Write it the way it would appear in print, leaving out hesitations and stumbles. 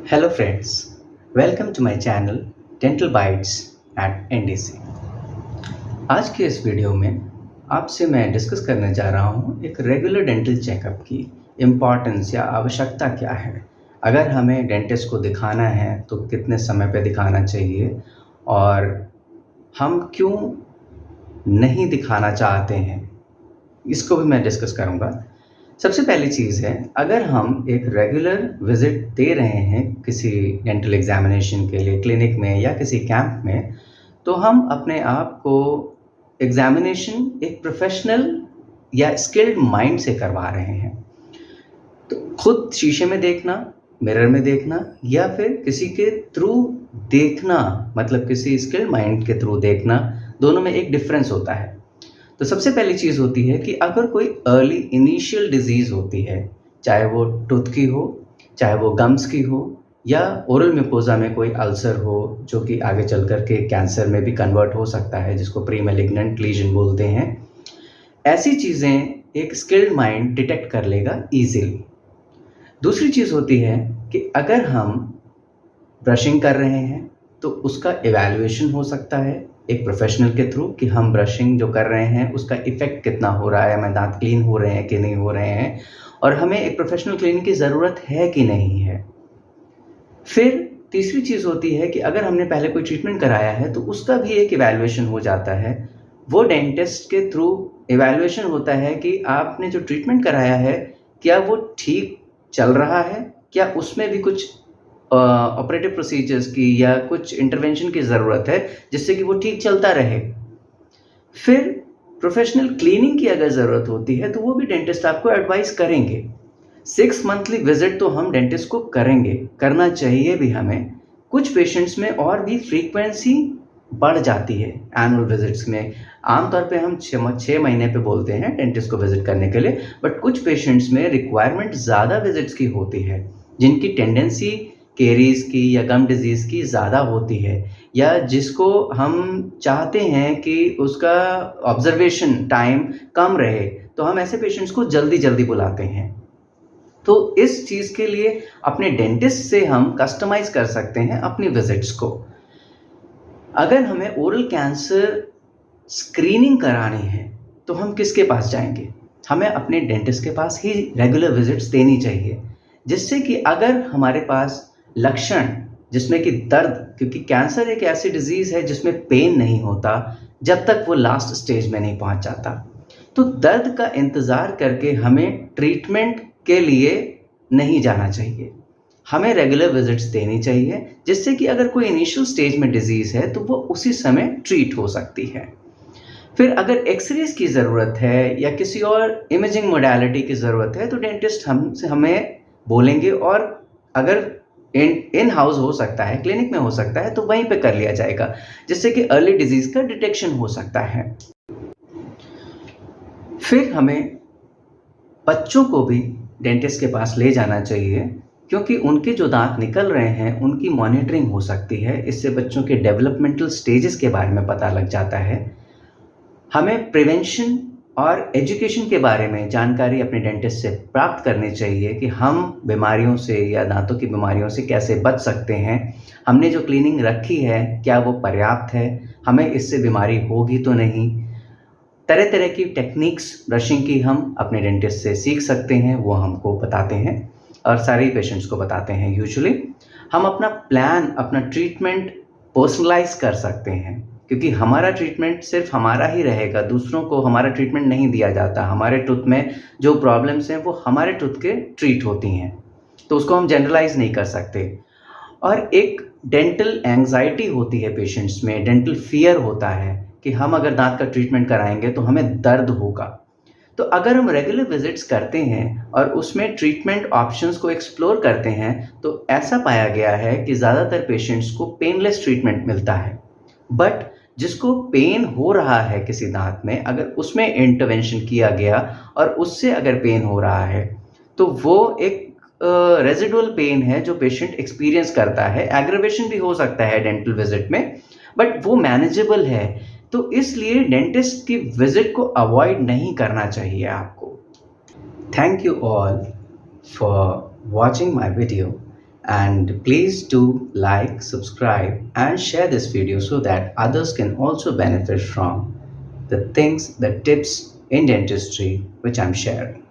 Hello friends, welcome to my channel Dental Bites at NDC। आज के इस video में आपसे मैं डिस्कस करने जा रहा हूँ एक रेगुलर डेंटल चेकअप की इम्पॉर्टेंस या आवश्यकता क्या है। अगर हमें डेंटिस्ट को दिखाना है तो कितने समय पे दिखाना चाहिए और हम क्यों नहीं दिखाना चाहते हैं, इसको भी मैं डिस्कस करूँगा। सबसे पहली चीज़ है, अगर हम एक रेगुलर विज़िट दे रहे हैं किसी डेंटल एग्ज़ामिनेशन के लिए क्लिनिक में या किसी कैंप में, तो हम अपने आप को एग्ज़ामिनेशन एक प्रोफ़ेशनल या स्किल्ड माइंड से करवा रहे हैं। तो खुद शीशे में देखना, मिरर में देखना या फिर किसी के थ्रू देखना, मतलब किसी स्किल्ड माइंड के थ्रू देखना, दोनों में एक डिफ़रेंस होता है। तो सबसे पहली चीज़ होती है कि अगर कोई अर्ली इनिशियल डिजीज़ होती है, चाहे वो टूथ की हो, चाहे वो गम्स की हो या ओरल म्यूकोसा में कोई अल्सर हो जो कि आगे चल कर के कैंसर में भी कन्वर्ट हो सकता है, जिसको प्री मैलिग्नेंट लीजन बोलते हैं। ऐसी चीज़ें एक स्किल्ड माइंड डिटेक्ट कर लेगा ईज़िली। दूसरी चीज़ होती है कि अगर हम ब्रशिंग कर रहे हैं तो उसका इवैल्यूएशन हो सकता है एक प्रोफेशनल के थ्रू कि हम ब्रशिंग जो कर रहे हैं उसका इफ़ेक्ट कितना हो रहा है, हमें दांत क्लीन हो रहे हैं कि नहीं हो रहे हैं और हमें एक प्रोफेशनल क्लीनिंग की ज़रूरत है कि नहीं है। फिर तीसरी चीज़ होती है कि अगर हमने पहले कोई ट्रीटमेंट कराया है तो उसका भी एक इवैल्यूएशन हो जाता है। वो डेंटिस्ट के थ्रू इवैल्यूएशन होता है कि आपने जो ट्रीटमेंट कराया है क्या वो ठीक चल रहा है, क्या उसमें भी कुछ ऑपरेटिव प्रोसीजर्स की या कुछ इंटरवेंशन की ज़रूरत है जिससे कि वो ठीक चलता रहे। फिर प्रोफेशनल क्लीनिंग की अगर ज़रूरत होती है तो वो भी डेंटिस्ट आपको एडवाइस करेंगे। 6 मंथली विजिट तो हम डेंटिस्ट को करेंगे, करना चाहिए भी हमें। कुछ पेशेंट्स में और भी फ्रीक्वेंसी बढ़ जाती है एनुअल विजिट्स में। आमतौर पे हम 6 महीने पे बोलते हैं डेंटिस्ट को विजिट करने के लिए, बट कुछ पेशेंट्स में रिक्वायरमेंट ज़्यादा विजिट्स की होती है, जिनकी टेंडेंसी केरीज़ की या गम डिजीज़ की ज़्यादा होती है या जिसको हम चाहते हैं कि उसका ऑब्जर्वेशन टाइम कम रहे, तो हम ऐसे पेशेंट्स को जल्दी बुलाते हैं। तो इस चीज़ के लिए अपने डेंटिस्ट से हम कस्टमाइज़ कर सकते हैं अपनी विजिट्स को। अगर हमें ओरल कैंसर स्क्रीनिंग करानी है तो हम किसके पास जाएंगे? हमें अपने डेंटिस्ट के पास ही रेगुलर विजिट्स देनी चाहिए, जिससे कि अगर हमारे पास लक्षण जिसमें कि दर्द, क्योंकि कैंसर एक ऐसी डिजीज़ है जिसमें पेन नहीं होता जब तक वो लास्ट स्टेज में नहीं पहुंच जाता, तो दर्द का इंतज़ार करके हमें ट्रीटमेंट के लिए नहीं जाना चाहिए। हमें रेगुलर विजिट्स देनी चाहिए, जिससे कि अगर कोई इनिशियल स्टेज में डिजीज़ है तो वो उसी समय ट्रीट हो सकती है। फिर अगर एक्सरेज की ज़रूरत है या किसी और इमेजिंग मोडालिटी की ज़रूरत है तो डेंटिस्ट हमें बोलेंगे और अगर इन हाउस हो सकता है, क्लिनिक में हो सकता है, तो वहीं पे कर लिया जाएगा, जिससे कि अर्ली डिजीज़ का डिटेक्शन हो सकता है। फिर हमें बच्चों को भी डेंटिस्ट के पास ले जाना चाहिए, क्योंकि उनके जो दांत निकल रहे हैं उनकी मॉनिटरिंग हो सकती है। इससे बच्चों के डेवलपमेंटल स्टेजेस के बारे में पता लग जाता है। हमें प्रिवेंशन और एजुकेशन के बारे में जानकारी अपने डेंटिस्ट से प्राप्त करनी चाहिए कि हम बीमारियों से या दांतों की बीमारियों से कैसे बच सकते हैं। हमने जो क्लीनिंग रखी है क्या वो पर्याप्त है, हमें इससे बीमारी होगी तो नहीं। तरह तरह की टेक्निक्स ब्रशिंग की हम अपने डेंटिस्ट से सीख सकते हैं, वो हमको बताते हैं और सारे पेशेंट्स को बताते हैं। यूजुअली हम अपना प्लान, अपना ट्रीटमेंट पर्सनलाइज कर सकते हैं, क्योंकि हमारा ट्रीटमेंट सिर्फ हमारा ही रहेगा, दूसरों को हमारा ट्रीटमेंट नहीं दिया जाता। हमारे टूथ में जो प्रॉब्लम्स हैं वो हमारे टूथ के ट्रीट होती हैं, तो उसको हम जनरलाइज नहीं कर सकते। और एक डेंटल एंग्जाइटी होती है पेशेंट्स में, डेंटल फियर होता है कि हम अगर दांत का ट्रीटमेंट कराएंगे तो हमें दर्द होगा। तो अगर हम रेगुलर विजिट्स करते हैं और उसमें ट्रीटमेंट ऑप्शंस को एक्सप्लोर करते हैं तो ऐसा पाया गया है कि ज़्यादातर पेशेंट्स को पेनलेस ट्रीटमेंट मिलता है। बट जिसको पेन हो रहा है किसी दांत में, अगर उसमें इंटरवेंशन किया गया और उससे अगर पेन हो रहा है तो वो एक रेजिडुअल पेन है जो पेशेंट एक्सपीरियंस करता है। एग्रेवेशन भी हो सकता है डेंटल विजिट में, बट वो मैनेजेबल है। तो इसलिए डेंटिस्ट की विजिट को अवॉइड नहीं करना चाहिए आपको। Thank you all for watching my video And please do like, subscribe, and share this video so that others can also benefit from the things, the tips in dentistry which I'm sharing.